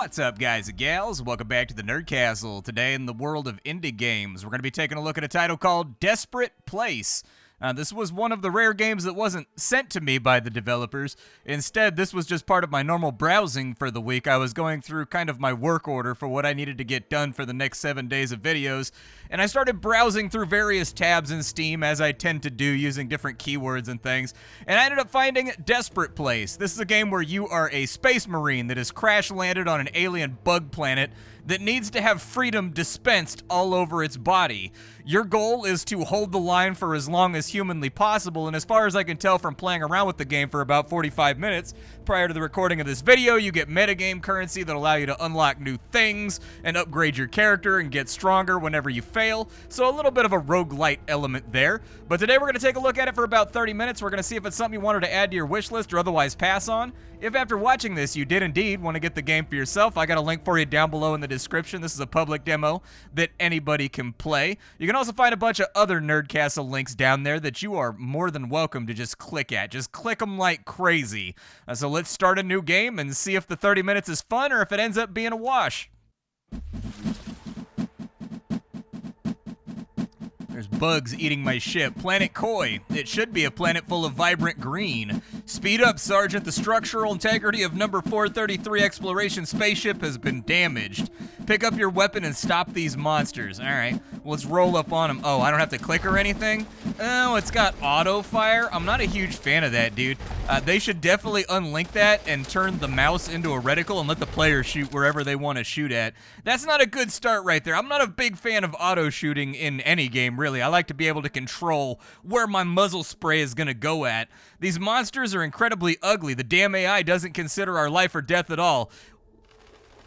What's up, guys and gals? Welcome back to the Nerd Castle. Today in the world of indie games, we're going to be taking a look at a title called Desperate Place. This was one of the rare games that wasn't sent to me by the developers. Instead, this was just part of my normal browsing for the week. I was going through kind of my work order for what I needed to get done for the next 7 days of videos, and I started browsing through various tabs in Steam, as I tend to do, using different keywords and things, and I ended up finding Desperate Place. This is a game where you are a space marine that has crash-landed on an alien bug planet that needs to have freedom dispensed all over its body. Your goal is to hold the line for as long as humanly possible, and as far as I can tell from playing around with the game for about 45 minutes prior to the recording of this video, you get metagame currency that allow you to unlock new things and upgrade your character and get stronger whenever you fail, so a little bit of a roguelite element there. But today we're going to take a look at it for about 30 minutes. We're going to see if it's something you wanted to add to your wish list or otherwise pass on. If after watching this you did indeed want to get the game for yourself, I got a link for you down below in the description. This is a public demo that anybody can play. You can also find a bunch of other Nerd Castle links down there that you are more than welcome to just click at. Just click them like crazy. So let's start a new game and see if the 30 minutes is fun or if it ends up being a wash. There's bugs eating my ship. Planet Koi. It should be a planet full of vibrant green. Speed up, Sergeant. The structural integrity of number 433 exploration spaceship has been damaged. Pick up your weapon and stop these monsters. All right, let's roll up on them. Oh, I don't have to click or anything? Oh, it's got auto fire. I'm not a huge fan of that, dude. They should definitely unlink that and turn the mouse into a reticle and let the player shoot wherever they want to shoot at. That's not a good start right there. I'm not a big fan of auto shooting in any game, really. I like to be able to control where my muzzle spray is going to go at. These monsters are incredibly ugly. The damn AI doesn't consider our life or death at all.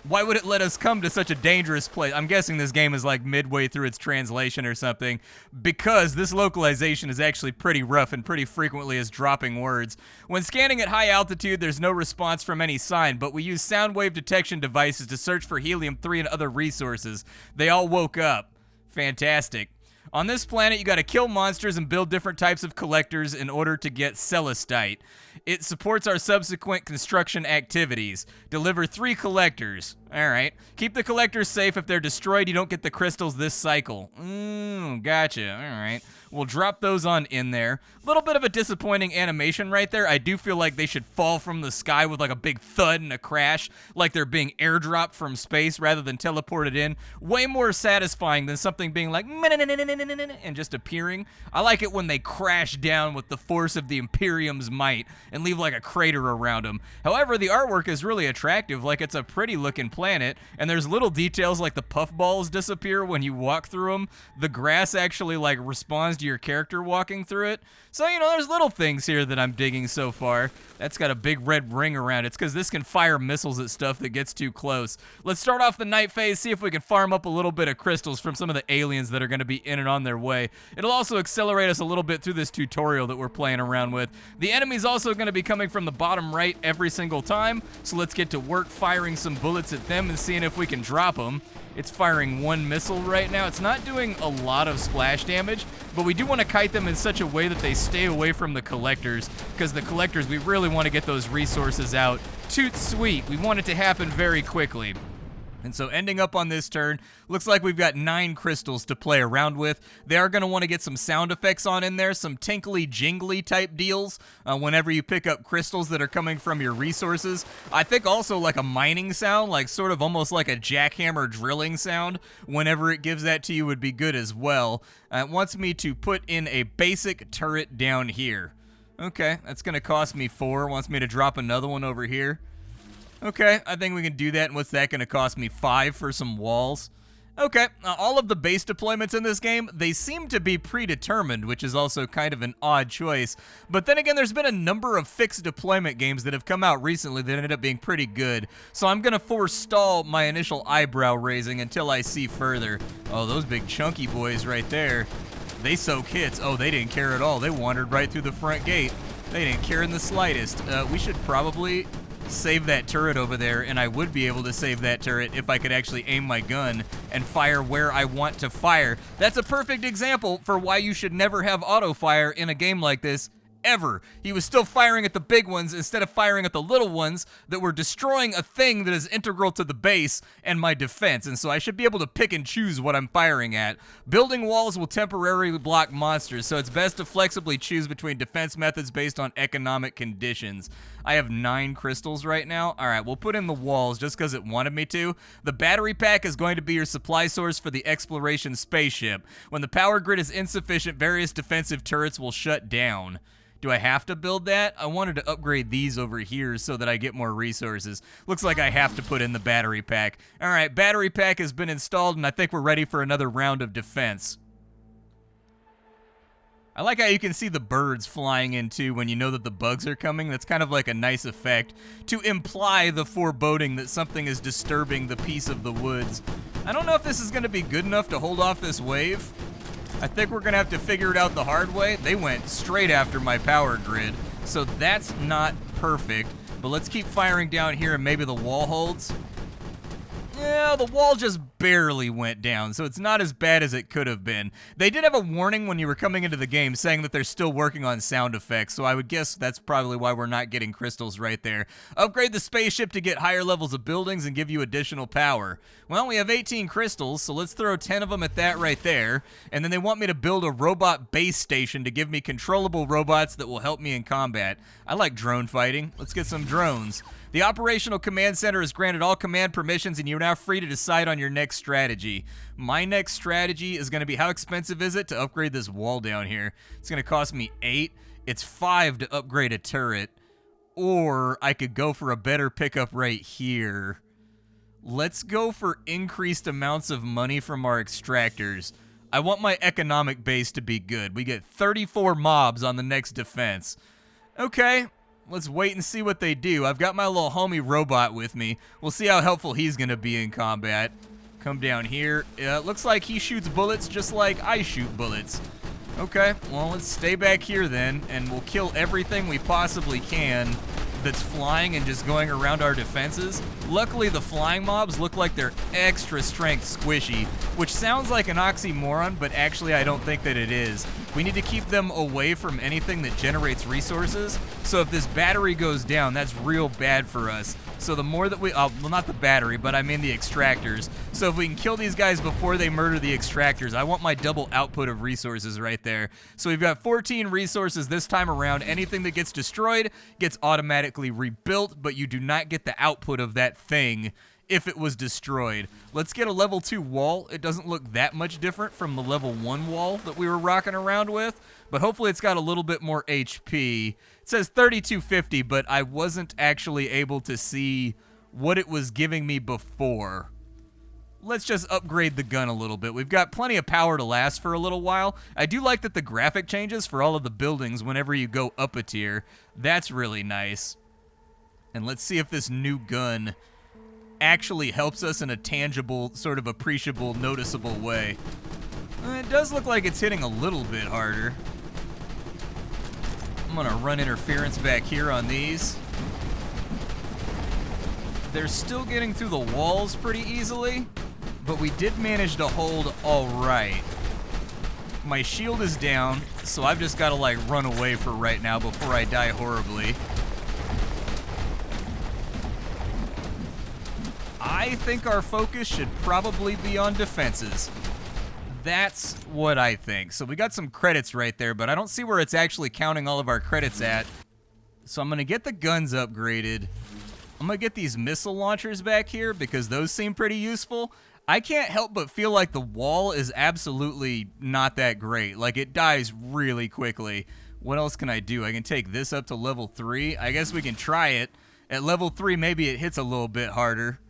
Why would it let us come to such a dangerous place? I'm guessing this game is like midway through its translation or something, because this localization is actually pretty rough and pretty frequently is dropping words. When scanning at high altitude, there's no response from any sign, but we use sound wave detection devices to search for helium-3 and other resources. They all woke up. Fantastic. On this planet, you gotta kill monsters and build different types of collectors in order to get Celestite. It supports our subsequent construction activities. Deliver 3 collectors. Alright. Keep the collectors safe. If they're destroyed, you don't get the crystals this cycle. Gotcha. Alright. We'll drop those on in there. A little bit of a disappointing animation right there. I do feel like they should fall from the sky with like a big thud and a crash, like they're being airdropped from space rather than teleported in. Way more satisfying than something being like and just appearing. I like it when they crash down with the force of the Imperium's might and leave like a crater around them. However, the artwork is really attractive, like it's a pretty looking planet, and there's little details like the puffballs disappear when you walk through them. The grass actually like responds to your character walking through it. So, you know, there's little things here that I'm digging so far. That's got a big red ring around it. It's because this can fire missiles at stuff that gets too close. Let's start off the night phase, see if we can farm up a little bit of crystals from some of the aliens that are going to be in and on their way. It'll also accelerate us a little bit through this tutorial that we're playing around with. The enemy's also going to be coming from the bottom right every single time, so let's get to work firing some bullets at them and seeing if we can drop them. It's firing 1 missile right now. It's not doing a lot of splash damage, but we do want to kite them in such a way that they stay away from the collectors, because the collectors, we really want to get those resources out. Toot sweet. We want it to happen very quickly. And so ending up on this turn, looks like we've got 9 crystals to play around with. They are going to want to get some sound effects on in there, some tinkly jingly type deals whenever you pick up crystals that are coming from your resources. I think also like a mining sound, like sort of almost like a jackhammer drilling sound, whenever it gives that to you would be good as well. It wants me to put in a basic turret down here. Okay, that's going to cost me 4. Wants me to drop another one over here. Okay, I think we can do that, and what's that going to cost me? 5 for some walls? Okay, all of the base deployments in this game, they seem to be predetermined, which is also kind of an odd choice. But then again, there's been a number of fixed deployment games that have come out recently that ended up being pretty good. So I'm going to forestall my initial eyebrow raising until I see further. Oh, those big chunky boys right there. They soak hits. Oh, they didn't care at all. They wandered right through the front gate. They didn't care in the slightest. We should probably save that turret over there, and I would be able to save that turret if I could actually aim my gun and fire where I want to fire. That's a perfect example for why you should never have auto fire in a game like this ever. He was still firing at the big ones instead of firing at the little ones that were destroying a thing that is integral to the base and my defense, and so I should be able to pick and choose what I'm firing at. Building walls will temporarily block monsters, so it's best to flexibly choose between defense methods based on economic conditions. I have 9 crystals right now. All right, we'll put in the walls just because it wanted me to. The battery pack is going to be your supply source for the exploration spaceship. When the power grid is insufficient, various defensive turrets will shut down. Do I have to build that? I wanted to upgrade these over here so that I get more resources. Looks like I have to put in the battery pack. All right, battery pack has been installed, and I think we're ready for another round of defense. I like how you can see the birds flying in too when you know that the bugs are coming. That's kind of like a nice effect to imply the foreboding that something is disturbing the peace of the woods. I don't know if this is going to be good enough to hold off this wave. I think we're going to have to figure it out the hard way. They went straight after my power grid, so that's not perfect. But let's keep firing down here and maybe the wall holds. Yeah, the wall just barely went down, so it's not as bad as it could have been. They did have a warning when you were coming into the game saying that they're still working on sound effects, so I would guess that's probably why we're not getting crystals right there. Upgrade the spaceship to get higher levels of buildings and give you additional power. Well, we have 18 crystals, so let's throw 10 of them at that right there. And then they want me to build a robot base station to give me controllable robots that will help me in combat. I like drone fighting. Let's get some drones. The Operational Command Center has granted all command permissions, and you're now free to decide on your next strategy. My next strategy is going to be, how expensive is it to upgrade this wall down here? It's going to cost me 8. It's 5 to upgrade a turret. Or I could go for a better pickup right here. Let's go for increased amounts of money from our extractors. I want my economic base to be good. We get 34 mobs on the next defense. Okay. Let's wait and see what they do. I've got my little homie robot with me. We'll see how helpful he's going to be in combat. Come down here. Looks like he shoots bullets just like I shoot bullets. Okay, well, let's stay back here then, and we'll kill everything we possibly can that's flying and just going around our defenses. Luckily, the flying mobs look like they're extra strength squishy, which sounds like an oxymoron, but actually I don't think that it is. We need to keep them away from anything that generates resources, so if this battery goes down, that's real bad for us. So the more that we, well, not the battery, but I mean the extractors. So if we can kill these guys before they murder the extractors, I want my double output of resources right there. So we've got 14 resources this time around. Anything that gets destroyed gets automatically rebuilt, but you do not get the output of that thing if it was destroyed. Let's get a level 2 wall. It doesn't look that much different from the level 1 wall that we were rocking around with, but hopefully it's got a little bit more HP. It says 3250, but I wasn't actually able to see what it was giving me before. Let's just upgrade the gun a little bit. We've got plenty of power to last for a little while. I do like that the graphic changes for all of the buildings whenever you go up a tier. That's really nice. And let's see if this new gun actually helps us in a tangible, sort of appreciable, noticeable way. It does look like it's hitting a little bit harder. I'm gonna run interference back here on these. They're still getting through the walls pretty easily, but we did manage to hold all right. My shield is down, so I've just gotta like run away for right now before I die horribly. I think our focus should probably be on defenses. That's what I think. So we got some credits right there, but I don't see where it's actually counting all of our credits at. So I'm going to get the guns upgraded. I'm going to get these missile launchers back here because those seem pretty useful. I can't help but feel like the wall is absolutely not that great. Like, it dies really quickly. What else can I do? I can take this up to level 3. I guess we can try it. At level 3, maybe it hits a little bit harder.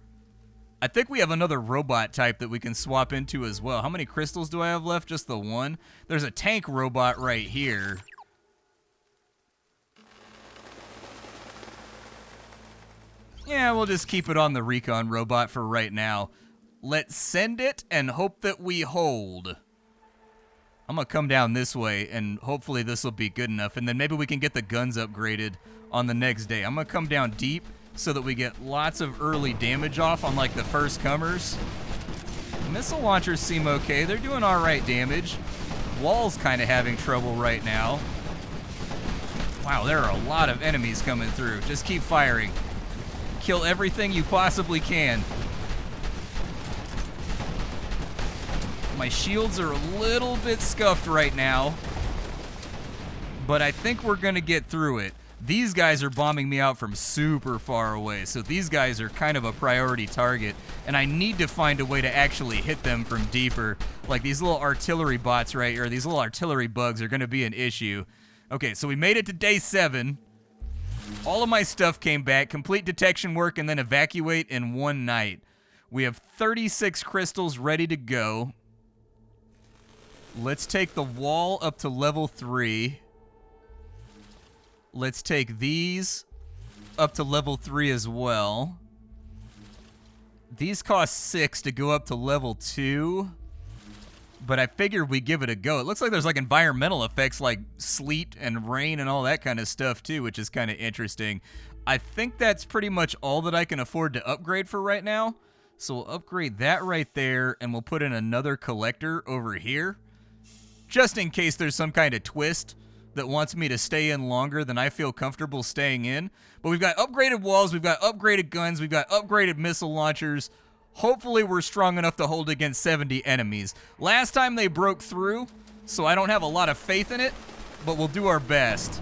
I think we have another robot type that we can swap into as well. How many crystals do I have left? Just the 1? There's a tank robot right here. Yeah, we'll just keep it on the recon robot for right now. Let's send it and hope that we hold. I'm gonna come down this way and hopefully this will be good enough, and then maybe we can get the guns upgraded on the next day. I'm gonna come down deep so that we get lots of early damage off on like the first comers. Missile launchers seem okay. They're doing all right damage. Wall's kind of having trouble right now. Wow, there are a lot of enemies coming through. Just keep firing. Kill everything you possibly can. My shields are a little bit scuffed right now, but I think we're gonna get through it. These guys are bombing me out from super far away, so these guys are kind of a priority target, and I need to find a way to actually hit them from deeper. Like these little artillery bots right here, these little artillery bugs are gonna be an issue. Okay, so we made it to day 7. All of my stuff came back, complete detection work, and then evacuate in one night. We have 36 crystals ready to go. Let's take the wall up to level 3. Let's take these up to level 3 as well. These cost 6 to go up to level 2. But I figured we'd give it a go. It looks like there's like environmental effects like sleet and rain and all that kind of stuff too, which is kind of interesting. I think that's pretty much all that I can afford to upgrade for right now. So we'll upgrade that right there, and we'll put in another collector over here, just in case there's some kind of twist that wants me to stay in longer than I feel comfortable staying in. But we've got upgraded walls, we've got upgraded guns, we've got upgraded missile launchers. Hopefully we're strong enough to hold against 70 enemies. Last time they broke through, so I don't have a lot of faith in it, but we'll do our best.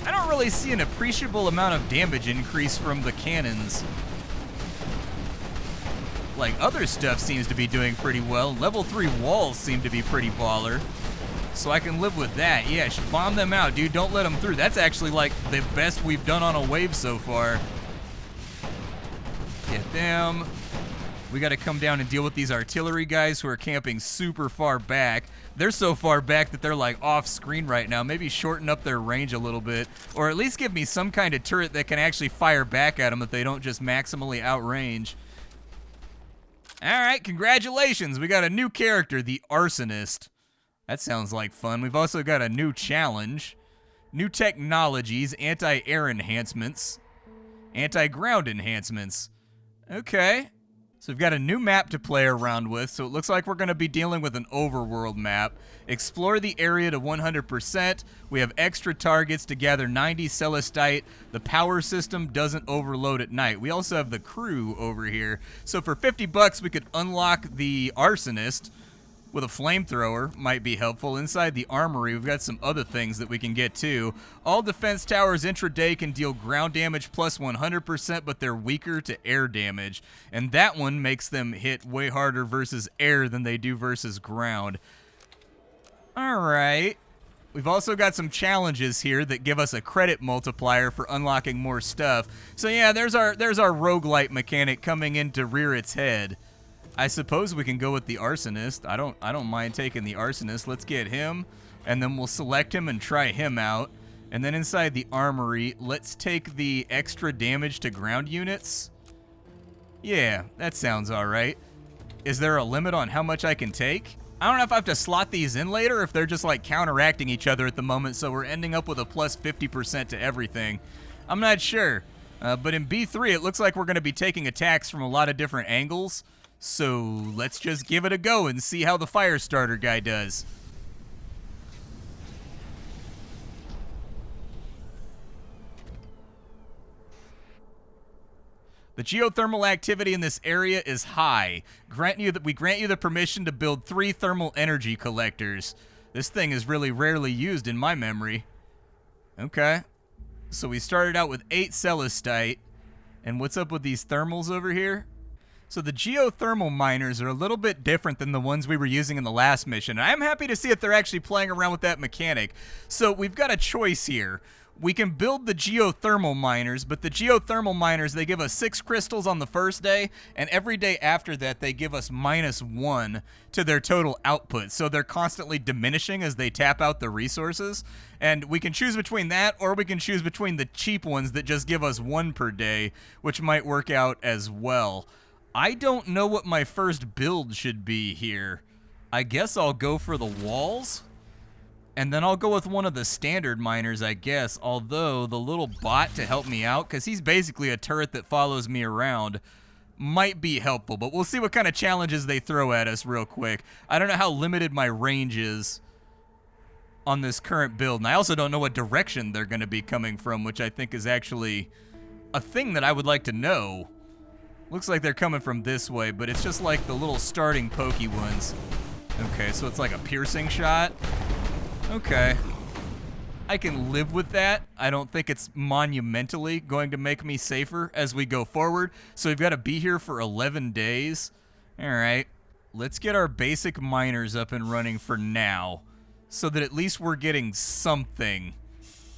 I don't really see an appreciable amount of damage increase from the cannons. Like, other stuff seems to be doing pretty well. Level 3 walls seem to be pretty baller. So I can live with that. Yeah, bomb them out, dude. Don't let them through. That's actually, like, the best we've done on a wave so far. Get them. We got to come down and deal with these artillery guys who are camping super far back. They're so far back that they're, like, off screen right now. Maybe shorten up their range a little bit. Or at least give me some kind of turret that can actually fire back at them if they don't just maximally outrange. Alright, congratulations. We got a new character, the Arsonist. That sounds like fun. We've also got a new challenge. New technologies, anti-air enhancements, anti-ground enhancements. Okay. So we've got a new map to play around with, so it looks like we're going to be dealing with an overworld map. Explore the area to 100%. We have extra targets to gather 90 celestite. The power system doesn't overload at night. We also have the crew over here. So for 50 bucks, we could unlock the Arsonist with a flamethrower. Might be helpful. Inside the armory, we've got some other things that we can get too. All defense towers intraday can deal ground damage plus 100%, but they're weaker to air damage. And that one makes them hit way harder versus air than they do versus ground. Alright. We've also got some challenges here that give us a credit multiplier for unlocking more stuff. So yeah, there's our roguelite mechanic coming in to rear its head. I suppose we can go with the Arsonist. I don't mind taking the Arsonist. Let's get him, and then we'll select him and try him out. And then inside the armory, let's take the extra damage to ground units. Yeah, that sounds alright. Is there a limit on how much I can take? I don't know if I have to slot these in later, or if they're just like counteracting each other at the moment, so we're ending up with a plus 50% to everything. I'm not sure. But in B3, it looks like we're going to be taking attacks from a lot of different angles. So let's just give it a go and see how the fire starter guy does. The geothermal activity in this area is high. We grant you the permission to build 3 thermal energy collectors. This thing is really rarely used in my memory. Okay. So we started out with 8 celestite. And what's up with these thermals over here? So the geothermal miners are a little bit different than the ones we were using in the last mission. I'm happy to see that they're actually playing around with that mechanic. So we've got a choice here. We can build the geothermal miners, but the geothermal miners, they give us 6 crystals on the first day, and every day after that, they give us -1 to their total output. So they're constantly diminishing as they tap out the resources. And we can choose between that, or we can choose between the cheap ones that just give us 1 per day, which might work out as well. I don't know what my first build should be here. I guess I'll go for the walls, and then I'll go with one of the standard miners, I guess, although the little bot to help me out, because he's basically a turret that follows me around, might be helpful, but we'll see what kind of challenges they throw at us real quick. I don't know how limited my range is on this current build. And I also don't know what direction they're going to be coming from, which I think is actually a thing that I would like to know. Looks like they're coming from this way, but it's just like the little starting pokey ones. Okay, so it's like a piercing shot. Okay. I can live with that. I don't think it's monumentally going to make me safer as we go forward. So we've got to be here for 11 days. All right. Let's get our basic miners up and running for now, so that at least we're getting something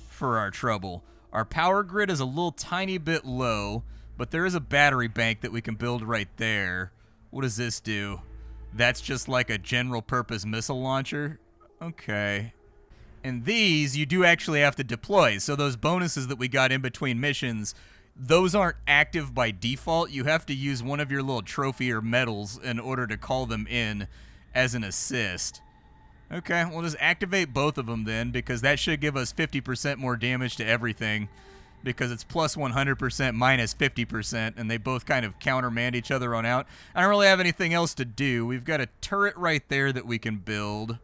for our trouble. Our power grid is a little tiny bit low, but there is a battery bank that we can build right there. What does this do? That's just like a general purpose missile launcher? Okay. And these you do actually have to deploy, so those bonuses that we got in between missions, those aren't active by default. You have to use one of your little trophy or medals in order to call them in as an assist. Okay, we'll just activate both of them then, because that should give us 50% more damage to everything, because it's plus 100% minus 50%, and they both kind of countermand each other on out. I don't really have anything else to do. We've got a turret right there that we can build.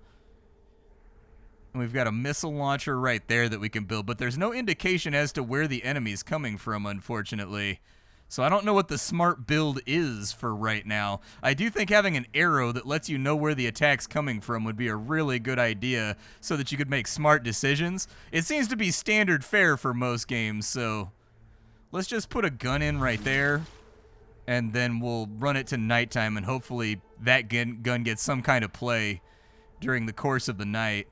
And we've got a missile launcher right there that we can build, but there's no indication as to where the enemy's coming from, unfortunately. So I don't know what the smart build is for right now. I do think having an arrow that lets you know where the attack's coming from would be a really good idea so that you could make smart decisions. It seems to be standard fare for most games, so let's just put a gun in right there, and then we'll run it to nighttime, and hopefully that gun gets some kind of play during the course of the night.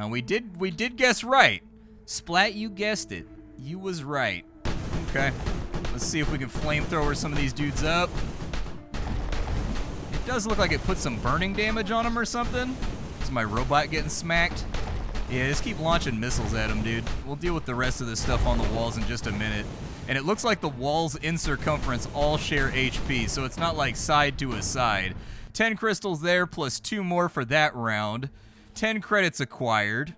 We did guess right. Splat, you guessed it. You was right. Okay. Let's see if we can flamethrower some of these dudes up. It does look like it put some burning damage on them or something. Is my robot getting smacked? Yeah, just keep launching missiles at him, dude. We'll deal with the rest of this stuff on the walls in just a minute. And it looks like the walls in circumference all share HP, so it's not like side to a side. 10 crystals there, plus 2 more for that round. 10 credits acquired.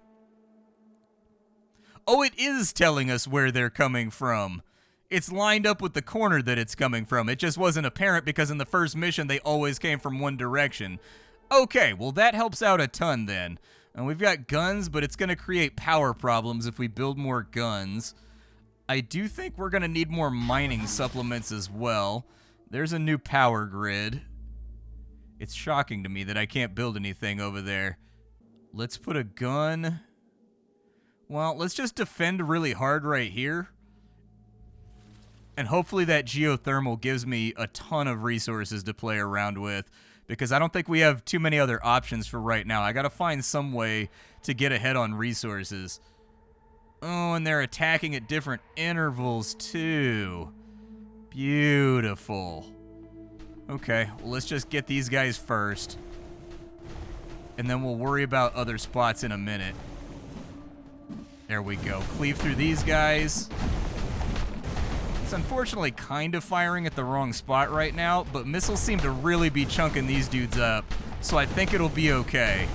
Oh, it is telling us where they're coming from. It's lined up with the corner that it's coming from. It just wasn't apparent because in the first mission, they always came from one direction. Okay, well, that helps out a ton then. And we've got guns, but it's going to create power problems if we build more guns. I do think we're going to need more mining supplements as well. There's a new power grid. It's shocking to me that I can't build anything over there. Let's put a gun. Well, let's just defend really hard right here. And hopefully that geothermal gives me a ton of resources to play around with, because I don't think we have too many other options for right now. I got to find some way to get ahead on resources. Oh, and they're attacking at different intervals too. Beautiful. Okay, well, let's just get these guys first. And then we'll worry about other spots in a minute. There we go. Cleave through these guys. It's unfortunately kind of firing at the wrong spot right now, but missiles seem to really be chunking these dudes up, so I think it'll be okay.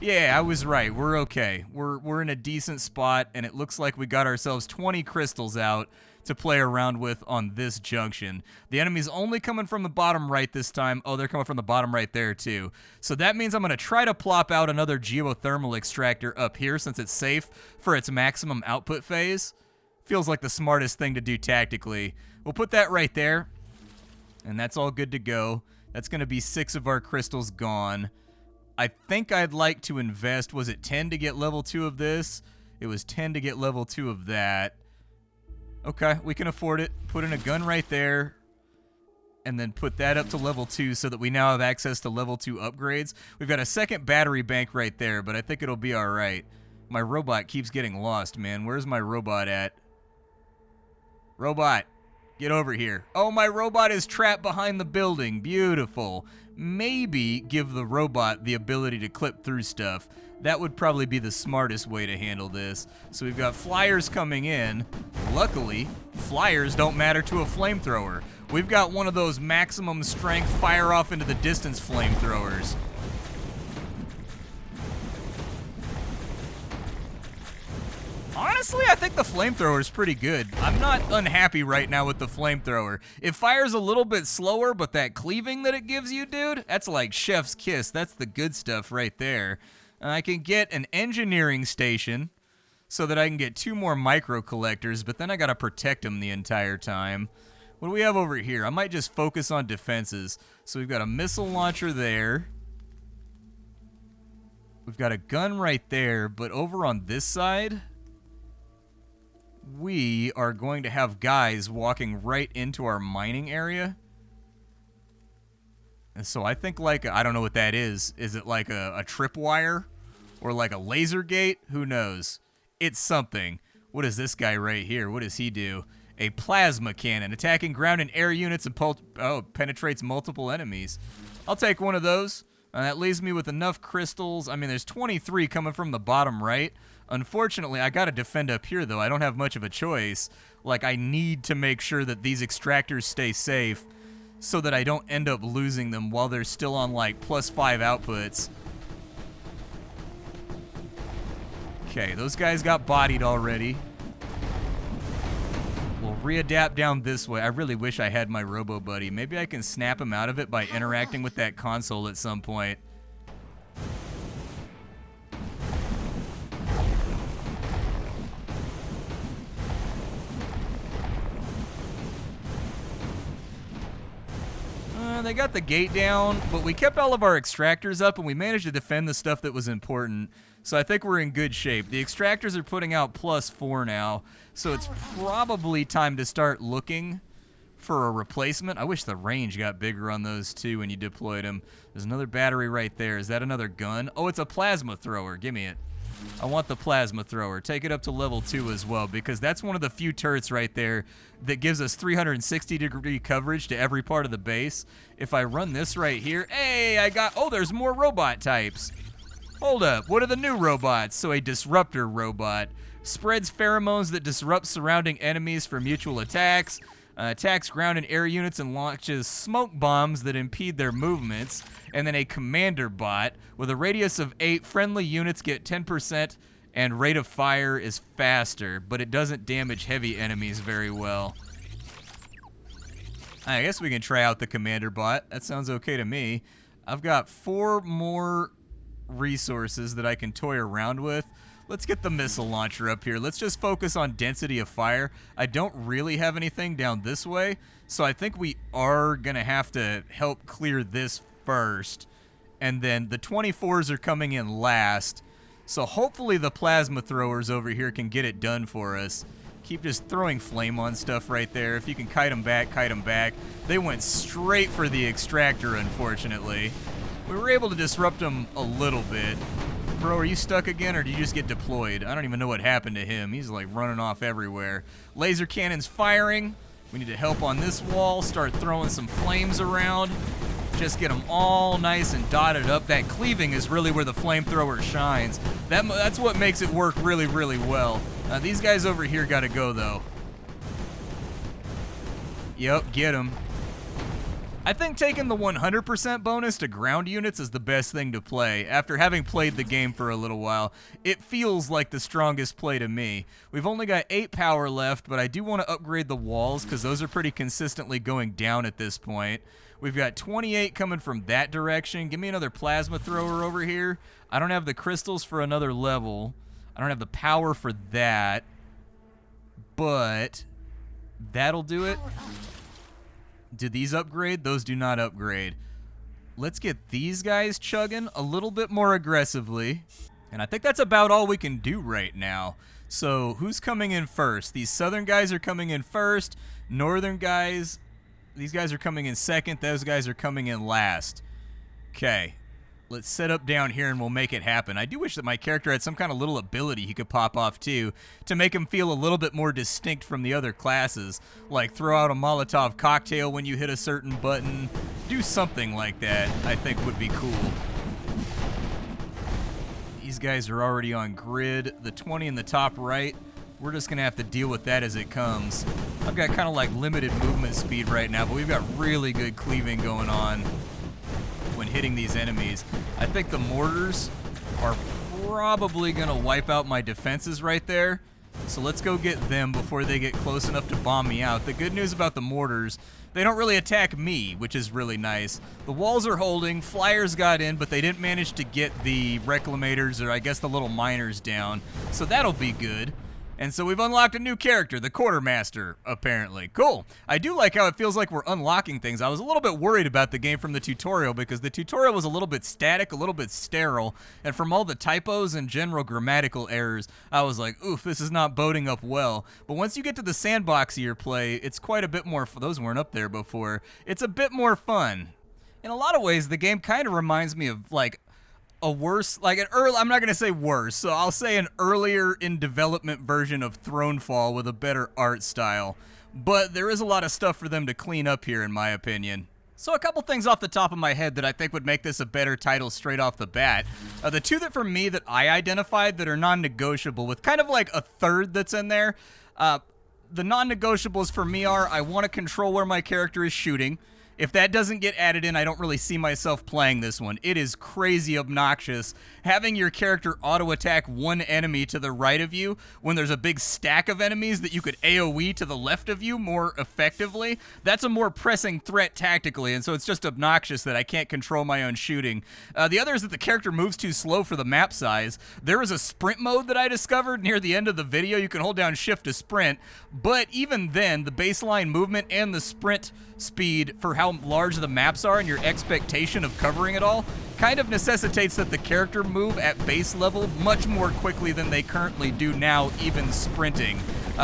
Yeah, I was right. We're okay. We're in a decent spot, and it looks like we got ourselves 20 crystals out to play around with on this junction. The enemy's only coming from the bottom right this time. Oh, they're coming from the bottom right there too. So that means I'm going to try to plop out another geothermal extractor up here since it's safe for its maximum output phase. Feels like the smartest thing to do tactically. We'll put that right there, and that's all good to go. That's going to be 6 of our crystals gone. I think I'd like to invest, was it 10 to get level 2 of this? It was 10 to get level 2 of that. Okay, we can afford it. Put in a gun right there, and then put that up to level 2 so that we now have access to level 2 upgrades. We've got a second battery bank right there, but I think it'll be all right. My robot keeps getting lost, man. Where's my robot at? Robot, get over here. Oh, my robot is trapped behind the building. Beautiful. Maybe give the robot the ability to clip through stuff. That would probably be the smartest way to handle this. So we've got flyers coming in. Luckily, flyers don't matter to a flamethrower. We've got one of those maximum strength fire off into the distance flamethrowers. Honestly, I think the flamethrower is pretty good. I'm not unhappy right now with the flamethrower. It fires a little bit slower, but that cleaving that it gives you, dude, that's like chef's kiss. That's the good stuff right there. I can get an engineering station so that I can get 2 more micro collectors, but then I gotta protect them the entire time. What do we have over here? I might just focus on defenses. So we've got a missile launcher there. We've got a gun right there, but over on this side, we are going to have guys walking right into our mining area. And so I think like, I don't know what that is. Is it like a tripwire or like a laser gate? Who knows? It's something. What is this guy right here? What does he do? A plasma cannon, attacking ground and air units and penetrates multiple enemies. I'll take one of those. That leaves me with enough crystals. I mean, there's 23 coming from the bottom right. Unfortunately, I gotta defend up here, though. I don't have much of a choice. Like, I need to make sure that these extractors stay safe so that I don't end up losing them while they're still on, like, +5 outputs. Okay, those guys got bodied already. We'll readapt down this way. I really wish I had my Robo Buddy. Maybe I can snap him out of it by interacting with that console at some point. They got the gate down, but we kept all of our extractors up and we managed to defend the stuff that was important. So I think we're in good shape. The extractors are putting out +4 now, so it's probably time to start looking for a replacement. I wish the range got bigger on those too when you deployed them. There's another battery right there. Is that another gun? Oh, it's a plasma thrower. Give me it. I want the plasma thrower. Take it up to level 2 as well, because that's one of the few turrets right there that gives us 360-degree coverage to every part of the base. If I run this right here, hey, oh, there's more robot types. Hold up, what are the new robots? So a disruptor robot. Spreads pheromones that disrupt surrounding enemies for mutual attacks. Attacks ground and air units and launches smoke bombs that impede their movements. And then a commander bot. With a radius of 8, friendly units get 10% and rate of fire is faster, but it doesn't damage heavy enemies very well. I guess we can try out the commander bot. That sounds okay to me. I've got 4 more resources that I can toy around with. Let's get the missile launcher up here. Let's just focus on density of fire. I don't really have anything down this way, so I think we are gonna have to help clear this first. And then the 24s are coming in last, so hopefully the plasma throwers over here can get it done for us. Keep just throwing flame on stuff right there. If you can kite them back, kite them back. They went straight for the extractor, unfortunately. We were able to disrupt them a little bit. Bro, are you stuck again, or did you just get deployed? I don't even know what happened to him. He's like running off everywhere. Laser cannon's firing. We need to help on this wall. Start throwing some flames around. Just get them all nice and dotted up. That cleaving is really where the flamethrower shines. That's what makes it work really, really well. These guys over here gotta go, though. Yep, get them. I think taking the 100% bonus to ground units is the best thing to play. After having played the game for a little while, it feels like the strongest play to me. We've only got 8 power left, but I do want to upgrade the walls because those are pretty consistently going down at this point. We've got 28 coming from that direction. Give me another plasma thrower over here. I don't have the crystals for another level. I don't have the power for that, but that'll do it. Do these upgrade? Those do not upgrade. Let's get these guys chugging a little bit more aggressively. And I think that's about all we can do right now. So who's coming in first? These southern guys are coming in first. Northern guys, these guys are coming in second. Those guys are coming in last. Okay. Let's set up down here and we'll make it happen. I do wish that my character had some kind of little ability he could pop off too to make him feel a little bit more distinct from the other classes. Like throw out a Molotov cocktail when you hit a certain button. Do something like that, I think would be cool. These guys are already on grid. The 20 in the top right, we're just gonna have to deal with that as it comes. I've got kind of like limited movement speed right now, but we've got really good cleaving going on when hitting these enemies. I think the mortars are probably gonna wipe out my defenses right there. So let's go get them before they get close enough to bomb me out. The good news about the mortars, they don't really attack me, which is really nice. The walls are holding, flyers got in, but they didn't manage to get the reclamators, or I guess the little miners, down. So that'll be good. And so we've unlocked a new character, the Quartermaster, apparently. Cool. I do like how it feels like we're unlocking things. I was a little bit worried about the game from the tutorial because the tutorial was a little bit static, a little bit sterile, and from all the typos and general grammatical errors, I was like, oof, this is not boding up well. But once you get to the sandboxier play, it's quite a bit more, those weren't up there before, it's a bit more fun. In a lot of ways, the game kind of reminds me of, like, a worse, like an early, I'm not going to say worse, so I'll say an earlier in development version of Thronefall with a better art style. But there is a lot of stuff for them to clean up here, in my opinion. So a couple things off the top of my head that I think would make this a better title straight off the bat. The two that for me that I identified that are non-negotiable, with kind of like a third that's in there. The non-negotiables for me are, I want to control where my character is shooting. If that doesn't get added in, I don't really see myself playing this one. It is crazy obnoxious having your character auto-attack one enemy to the right of you when there's a big stack of enemies that you could AoE to the left of you more effectively. That's a more pressing threat tactically, and so it's just obnoxious that I can't control my own shooting. The other is that the character moves too slow for the map size. There is a sprint mode that I discovered near the end of the video. You can hold down shift to sprint, but even then, the baseline movement and the sprint speed for how large the maps are and your expectation of covering it all kind of necessitates that the character move at base level much more quickly than they currently do now, even sprinting.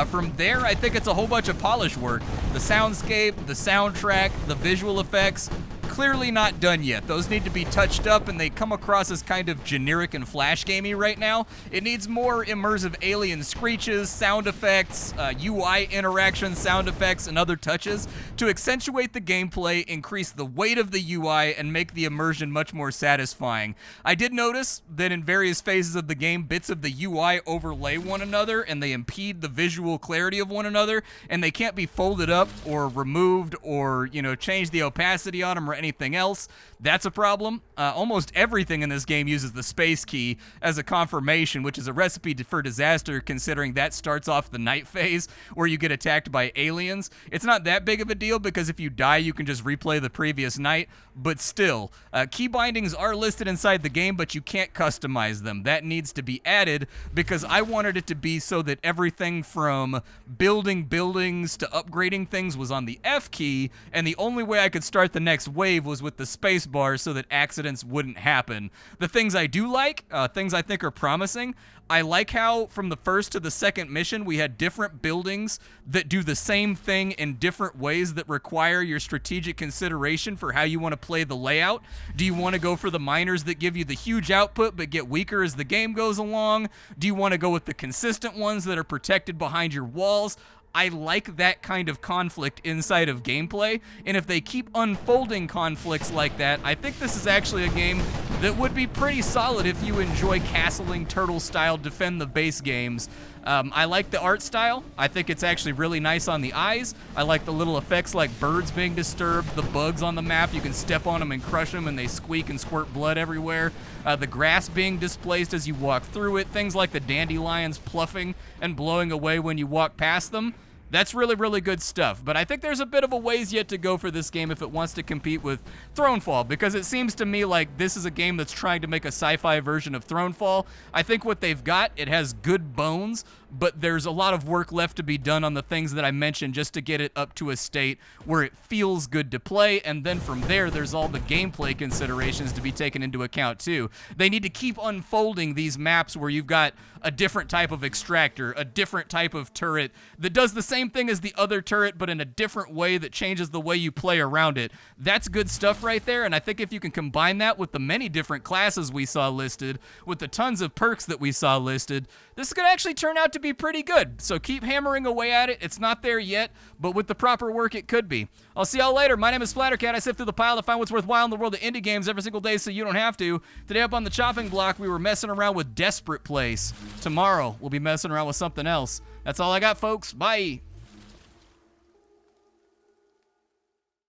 From there, I think it's a whole bunch of polish work. The soundscape, the soundtrack, the visual effects, clearly not done yet. Those need to be touched up, and they come across as kind of generic and flash gamey right now. It needs more immersive alien screeches, sound effects, UI interaction sound effects, and other touches to accentuate the gameplay, increase the weight of the UI, and make the immersion much more satisfying. I did notice that in various phases of the game, bits of the UI overlay one another, and they impede the visual clarity of one another, and they can't be folded up or removed or, you know, change the opacity on them or anything else. That's a problem. Almost everything in this game uses the space key as a confirmation, which is a recipe for disaster considering that starts off the night phase where you get attacked by aliens. It's not that big of a deal because if you die, you can just replay the previous night, but still, key bindings are listed inside the game, but you can't customize them. That needs to be added because I wanted it to be so that everything from building buildings to upgrading things was on the F key, and the only way I could start the next wave was with the space bar so that accidents wouldn't happen. The things I do like, things I think are promising, I like how from the first to the second mission we had different buildings that do the same thing in different ways that require your strategic consideration for how you want to play the layout. Do you want to go for the miners that give you the huge output but get weaker as the game goes along? Do you want to go with the consistent ones that are protected behind your walls? I like that kind of conflict inside of gameplay, and if they keep unfolding conflicts like that, I think this is actually a game that would be pretty solid if you enjoy castling turtle-style defend the base games. I like the art style. I think it's actually really nice on the eyes. I like the little effects like birds being disturbed, the bugs on the map, you can step on them and crush them and they squeak and squirt blood everywhere. The grass being displaced as you walk through it, things like the dandelions pluffing and blowing away when you walk past them. That's really, really good stuff, but I think there's a bit of a ways yet to go for this game if it wants to compete with Thronefall, because it seems to me like this is a game that's trying to make a sci-fi version of Thronefall. I think what they've got, it has good bones, but there's a lot of work left to be done on the things that I mentioned just to get it up to a state where it feels good to play, and then from there, there's all the gameplay considerations to be taken into account too. They need to keep unfolding these maps where you've got a different type of extractor, a different type of turret that does the same thing as the other turret, but in a different way that changes the way you play around it. That's good stuff right there, and I think if you can combine that with the many different classes we saw listed, with the tons of perks that we saw listed, this could actually turn out to be pretty good. So keep hammering away at it. It's not there yet, but with the proper work, it could be. I'll see y'all later. My name is Splattercat. I sift through the pile to find what's worthwhile in the world of indie games every single day so you don't have to. Today up on the chopping block, we were messing around with Desperate Place. Tomorrow, we'll be messing around with something else. That's all I got, folks. Bye.